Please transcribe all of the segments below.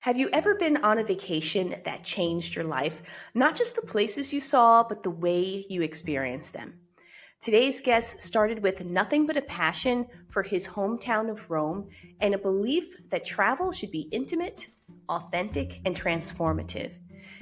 Have you ever been on a vacation that changed your life? Not just the places you saw, but the way you experienced them. Today's guest started with nothing but a passion for his hometown of Rome and a belief that travel should be intimate, authentic, and transformative.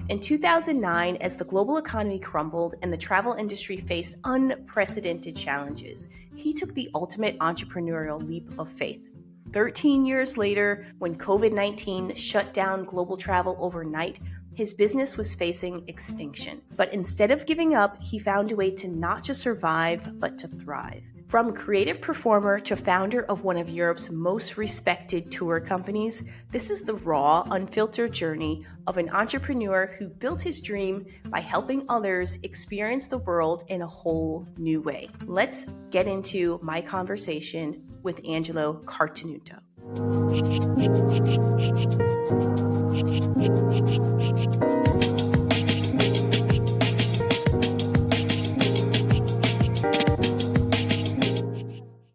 In 2009, as the global economy crumbled and the travel industry faced unprecedented challenges, he took the ultimate entrepreneurial leap of faith. 13 years later, when COVID-19 shut down global travel overnight, his business was facing extinction. But instead of giving up, he found a way to not just survive, but to thrive. From creative performer to founder of one of Europe's most respected tour companies, this is the raw, unfiltered journey of an entrepreneur who built his dream by helping others experience the world in a whole new way. Let's get into my conversation with Angelo Carotenuto.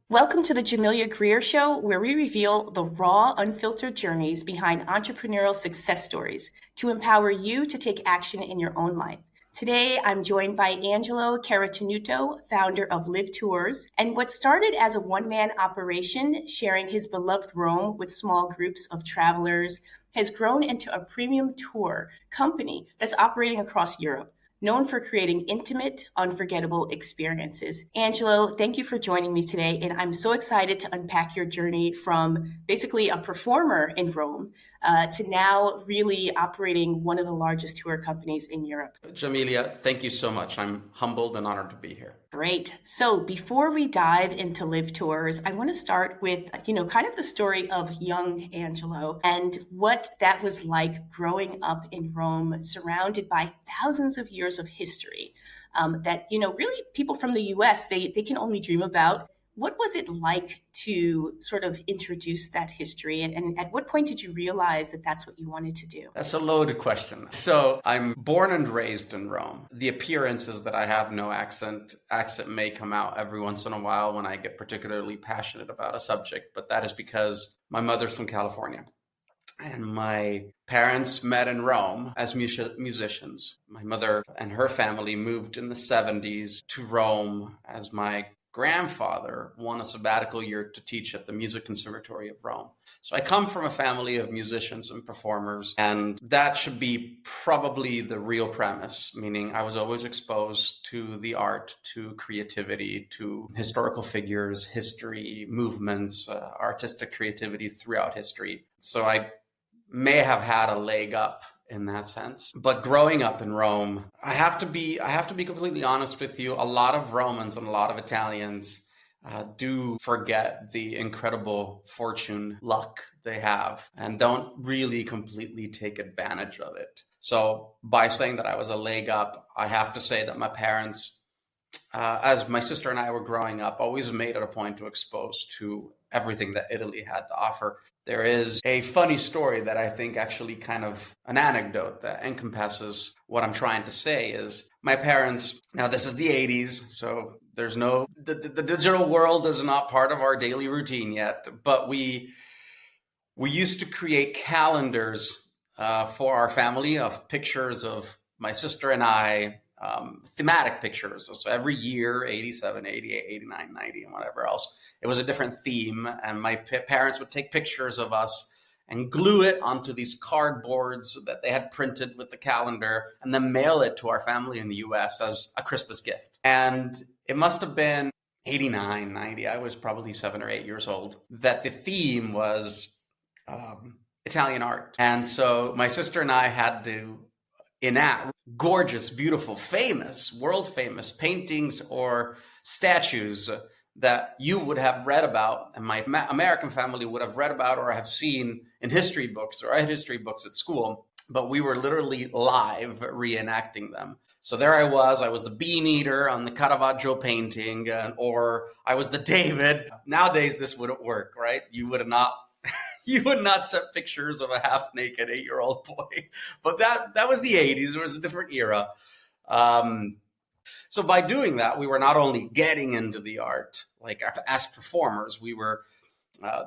Welcome to the Jamelia Greer Show, where we reveal the raw, unfiltered journeys behind entrepreneurial success stories to empower you to take action in your own life. Today, I'm joined by Angelo Carotenuto, founder of Liv Tours, and what started as a one-man operation, sharing his beloved Rome with small groups of travelers, has grown into a premium tour company that's operating across Europe, known for creating intimate, unforgettable experiences. Angelo, thank you for joining me today, and I'm so excited to unpack your journey from basically a performer in Rome to now really operating one of the largest tour companies in Europe. Jamelia, thank you so much. I'm humbled and honored to be here. Great. So before we dive into Liv Tours, I want to start with, kind of the story of young Angelo and what that was like growing up in Rome, surrounded by thousands of years of history that, really people from the US, they can only dream about. What was it like to sort of introduce that history? And at what point did you realize that that's what you wanted to do? That's a loaded question. So I'm born and raised in Rome. The appearance is that I have no accent. Accent may come out every once in a while when I get particularly passionate about a subject, but that is because my mother's from California. And my parents met in Rome as musicians. My mother and her family moved in the 70s to Rome as my grandfather won a sabbatical year to teach at the Music Conservatory of Rome. So I come from a family of musicians and performers, and that should be probably the real premise, meaning I was always exposed to the art, to creativity, to historical figures, history, movements, artistic creativity throughout history. So I may have had a leg up in that sense. But growing up in Rome, I have to be completely honest with you. A lot of Romans and a lot of Italians do forget the incredible fortune, luck they have, and don't really completely take advantage of it. So by saying that I was a leg up, I have to say that my parents, as my sister and I were growing up, always made it a point to expose to everything that Italy had to offer. There is a funny story that I think actually kind of an anecdote that encompasses what I'm trying to say is my parents, now this is the 80s, so there's the digital world is not part of our daily routine yet, but we used to create calendars for our family of pictures of my sister and I, thematic pictures. So every year, 87, 88, 89, 90, and whatever else, it was a different theme. And my parents would take pictures of us and glue it onto these cardboards that they had printed with the calendar and then mail it to our family in the US as a Christmas gift. And it must have been 89, 90. I was probably 7 or 8 years old, that the theme was Italian art. And so my sister and I had to enact gorgeous, beautiful, famous, world famous paintings or statues that you would have read about and my American family would have read about or have seen in history books or history books at school. But we were literally live reenacting them. So there I was the bean eater on the Caravaggio painting, or I was the David. Nowadays, this wouldn't work, right? You would not set pictures of a half-naked 8-year-old boy. But that was the 80s. It was a different era. So by doing that, we were not only getting into the art, like as performers,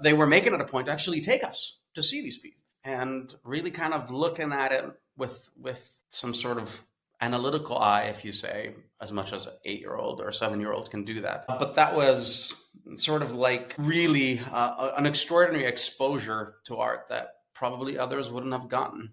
they were making it a point to actually take us to see these and really kind of looking at it with some sort of analytical eye, if you say, as much as an 8-year-old or a 7-year-old can do that. But that was sort of like really an extraordinary exposure to art that probably others wouldn't have gotten.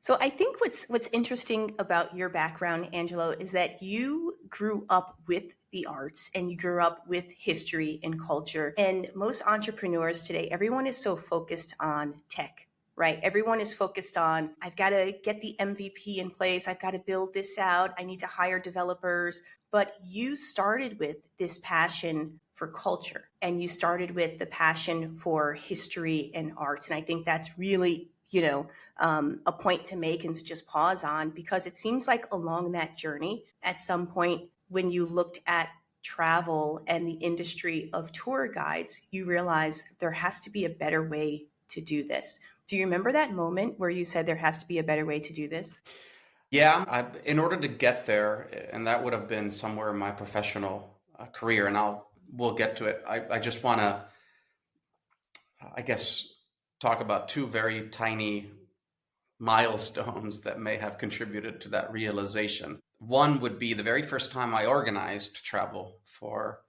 So I think what's interesting about your background, Angelo, is that you grew up with the arts and you grew up with history and culture. And most entrepreneurs today, everyone is so focused on tech, right? Everyone is focused on, I've got to get the MVP in place. I've got to build this out. I need to hire developers. But you started with this passion for culture, and you started with the passion for history and arts. And I think that's really, a point to make and to just pause on, because it seems like along that journey, at some point when you looked at travel and the industry of tour guides, you realize there has to be a better way to do this. Do you remember that moment where you said there has to be a better way to do this? Yeah, in order to get there, and that would have been somewhere in my professional career, and we'll get to it. I just want to, I guess, talk about two very tiny milestones that may have contributed to that realization. One would be the very first time I organized travel for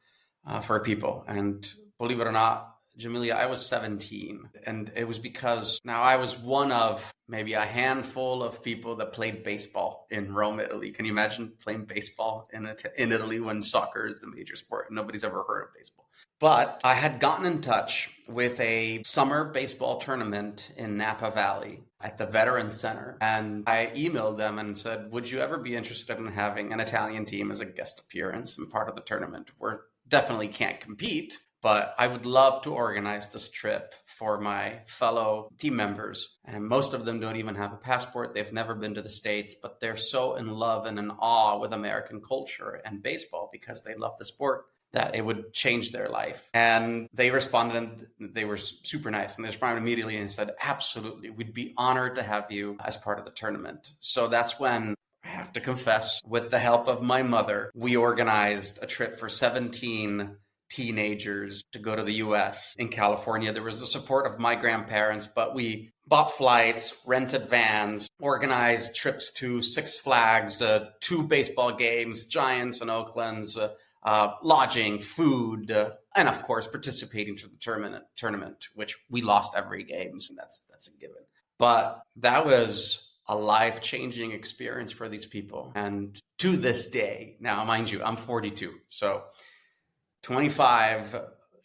people, and believe it or not, Jamelia, I was 17, and it was because now I was one of maybe a handful of people that played baseball in Rome, Italy. Can you imagine playing baseball in Italy when soccer is the major sport? Nobody's ever heard of baseball. But I had gotten in touch with a summer baseball tournament in Napa Valley at the Veterans Center. And I emailed them and said, would you ever be interested in having an Italian team as a guest appearance and part of the tournament? We definitely can't compete, but I would love to organize this trip for my fellow team members. And most of them don't even have a passport. They've never been to the States, but they're so in love and in awe with American culture and baseball because they love the sport that it would change their life. And they responded, and they were super nice. And they responded immediately and said, absolutely, we'd be honored to have you as part of the tournament. So that's when, I have to confess, with the help of my mother, we organized a trip for 17 teenagers to go to the US. In California, there was the support of my grandparents, but we bought flights, rented vans, organized trips to Six Flags, 2 baseball games, Giants and Oakland's, lodging, food, and of course participating to the tournament, which we lost every game. So that's a given. But that was a life-changing experience for these people. And to this day, now mind you, I'm 42, so 25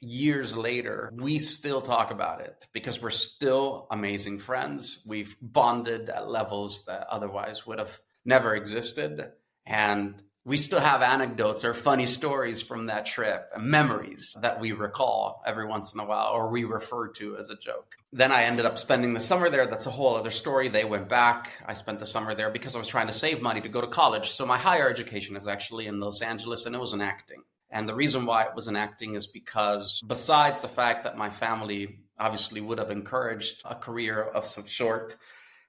years later, we still talk about it because we're still amazing friends. We've bonded at levels that otherwise would have never existed. And we still have anecdotes or funny stories from that trip and memories that we recall every once in a while, or we refer to as a joke. Then I ended up spending the summer there. That's a whole other story. They went back. I spent the summer there because I was trying to save money to go to college. So my higher education is actually in Los Angeles, and it was in acting. And the reason why it was in acting is because besides the fact that my family obviously would have encouraged a career of some sort,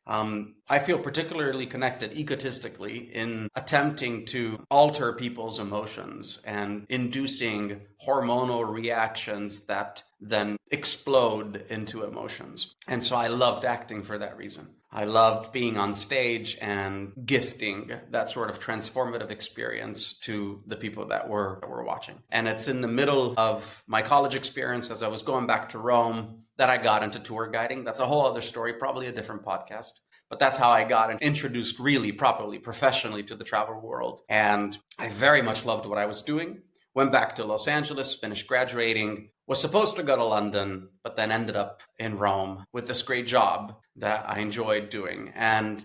I feel particularly connected egotistically in attempting to alter people's emotions and inducing hormonal reactions that then explode into emotions. And so I loved acting for that reason. I loved being on stage and gifting that sort of transformative experience to the people that were watching. And it's in the middle of my college experience as I was going back to Rome that I got into tour guiding. That's a whole other story, probably a different podcast. But that's how I got introduced really properly, professionally to the travel world. And I very much loved what I was doing. Went back to Los Angeles, finished graduating, was supposed to go to London, but then ended up in Rome with this great job that I enjoyed doing. And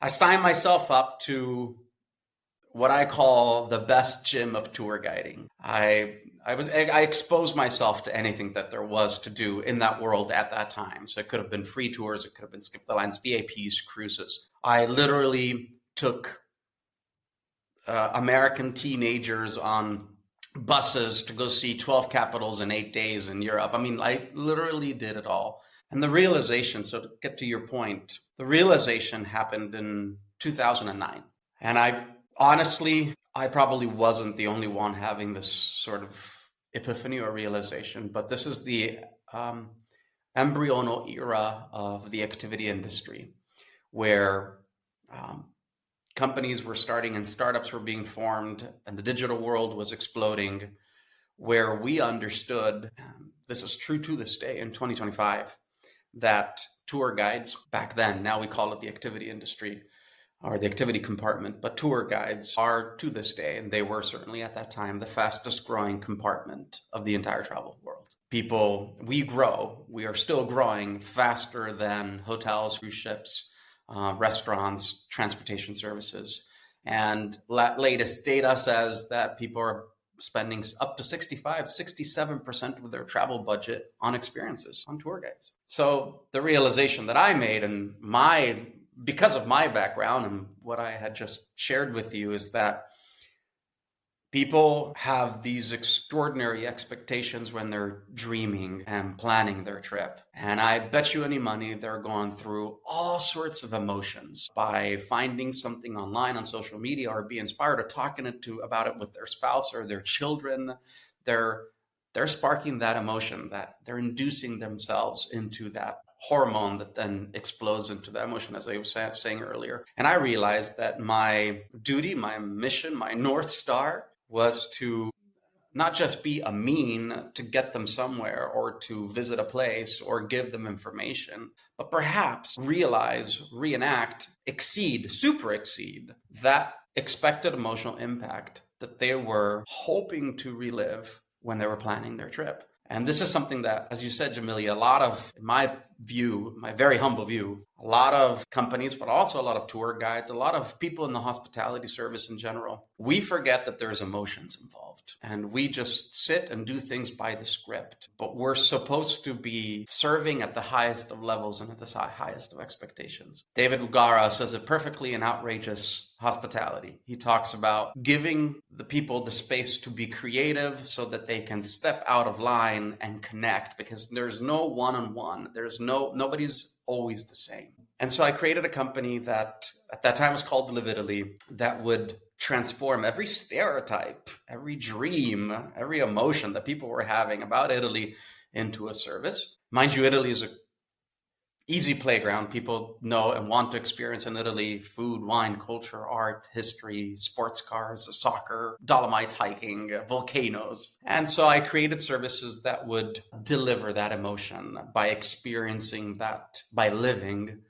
I signed myself up to what I call the best gym of tour guiding. I exposed myself to anything that there was to do in that world at that time. So it could have been free tours, it could have been skip the lines, VIPs, cruises. I literally took American teenagers on buses to go see 12 capitals in 8 days in Europe. I mean, I literally did it all. And the realization, so to get to your point, the realization happened in 2009. And I probably wasn't the only one having this sort of epiphany or realization, but this is the embryonal era of the activity industry, where companies were starting and startups were being formed and the digital world was exploding, where we understood, this is true to this day in 2025, that tour guides back then, now we call it the activity industry or the activity compartment, but tour guides are to this day, and they were certainly at that time, the fastest growing compartment of the entire travel world. People, we are still growing faster than hotels, cruise ships, restaurants, transportation services. And latest data says that people are spending up to 67% of their travel budget on experiences, on tour guides. So the realization that I made, and because of my background and what I had just shared with you, is that people have these extraordinary expectations when they're dreaming and planning their trip. And I bet you any money they're going through all sorts of emotions by finding something online on social media or be inspired or talking about it with their spouse or their children. They're sparking that emotion, that they're inducing themselves into that hormone that then explodes into the emotion, as I was saying earlier. And I realized that my duty, my mission, my North Star was to not just be a mean to get them somewhere or to visit a place or give them information, but perhaps realize, reenact, super exceed that expected emotional impact that they were hoping to relive when they were planning their trip. And this is something that, as you said, Jamilia, a lot of, in my view, my very humble view, a lot of companies, but also a lot of tour guides, a lot of people in the hospitality service in general, we forget that there's emotions involved. And we just sit and do things by the script. But we're supposed to be serving at the highest of levels and at the highest of expectations. David Ugara says it perfectly in Outrageous Hospitality. He talks about giving the people the space to be creative so that they can step out of line and connect, because there's no one-on-one. Nobody's always the same. And so I created a company that at that time was called Live Italy, that would transform every stereotype, every dream, every emotion that people were having about Italy into a service. Mind you, Italy is an easy playground. People know and want to experience in Italy: food, wine, culture, art, history, sports cars, soccer, Dolomite hiking, volcanoes. And so I created services that would deliver that emotion by experiencing that, by living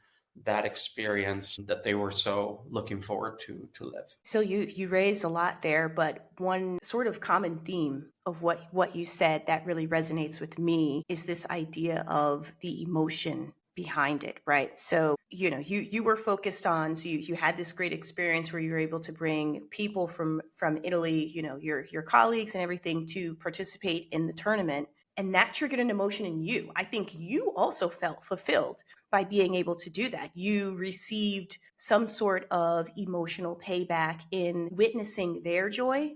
that experience that they were so looking forward to live. So you raised a lot there, but one sort of common theme of what you said that really resonates with me is this idea of the emotion behind it, right? So, you were focused on, so you had this great experience where you were able to bring people from Italy, your colleagues and everything, to participate in the tournament. And that triggered an emotion in you. I think you also felt fulfilled by being able to do that. You received some sort of emotional payback in witnessing their joy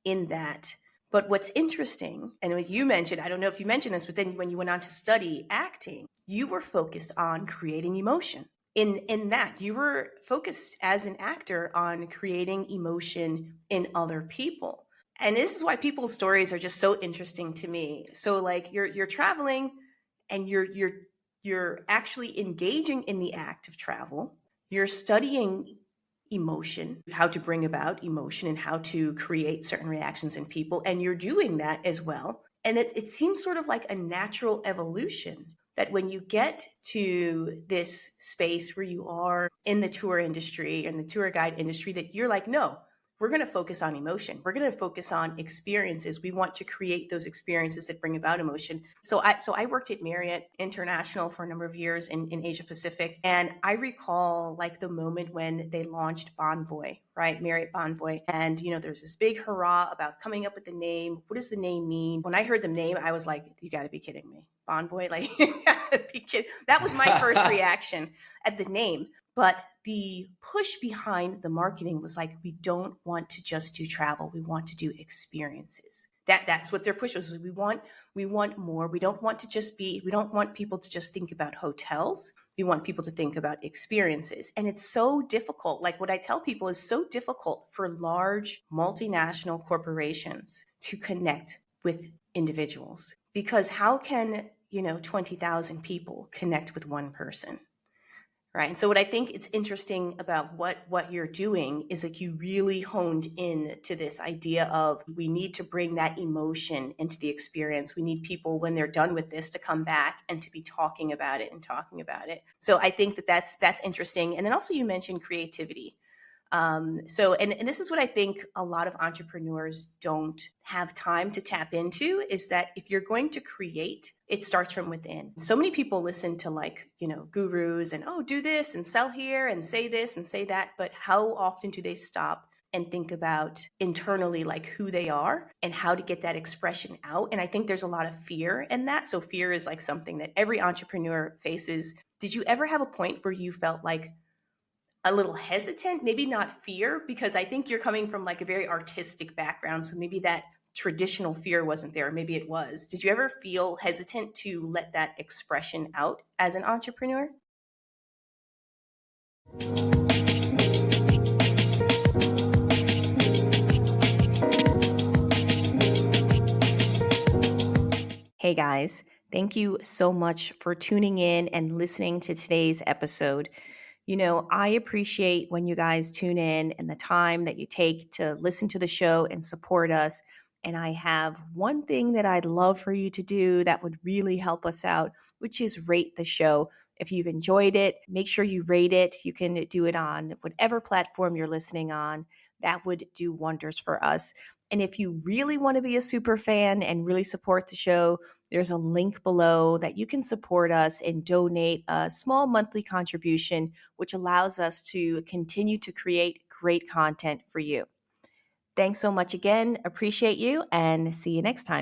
in that. But what's interesting, and what you mentioned, I don't know if you mentioned this, but then when you went on to study acting, you were focused on creating emotion. In that, you were focused as an actor on creating emotion in other people. And this is why people's stories are just so interesting to me. So like you're traveling and you're actually engaging in the act of travel. You're studying emotion, how to bring about emotion and how to create certain reactions in people. And you're doing that as well. And it seems sort of like a natural evolution that when you get to this space where you are in the tour industry and the tour guide industry, that you're like, no, we're going to focus on emotion. We're going to focus on experiences. We want to create those experiences that bring about emotion. So I worked at Marriott International for a number of years in Asia Pacific. And I recall like the moment when they launched Bonvoy, right? Marriott Bonvoy. And, there's this big hurrah about coming up with the name. What does the name mean? When I heard the name, I was like, you got to be kidding me. Bonvoy, like, you got to be kidding. That was my first reaction at the name. But the push behind the marketing was like, we don't want to just do travel. We want to do experiences. That's what their push was. We want more. We don't want people to just think about hotels. We want people to think about experiences. And it's so difficult. Like what I tell people is so difficult for large multinational corporations to connect with individuals, because how can 20,000 people connect with one person. Right. And so what I think it's interesting about what you're doing is like you really honed in to this idea of we need to bring that emotion into the experience. We need people when they're done with this to come back and to be talking about it and talking about it. So I think that's interesting. And then also you mentioned creativity. And this is what I think a lot of entrepreneurs don't have time to tap into is that if you're going to create, it starts from within. So many people listen to gurus and, oh, do this and sell here and say this and say that. But how often do they stop and think about internally like who they are and how to get that expression out? And I think there's a lot of fear in that. So fear is like something that every entrepreneur faces. Did you ever have a point where you felt like a little hesitant, maybe not fear, because I think you're coming from like a very artistic background. So maybe that traditional fear wasn't there. Maybe it was. Did you ever feel hesitant to let that expression out as an entrepreneur? Hey guys, thank you so much for tuning in and listening to today's episode. I appreciate when you guys tune in and the time that you take to listen to the show and support us. And I have one thing that I'd love for you to do that would really help us out, which is rate the show. If you've enjoyed it, make sure you rate it. You can do it on whatever platform you're listening on. That would do wonders for us. And if you really want to be a super fan and really support the show, there's a link below that you can support us and donate a small monthly contribution, which allows us to continue to create great content for you. Thanks so much again. Appreciate you and see you next time.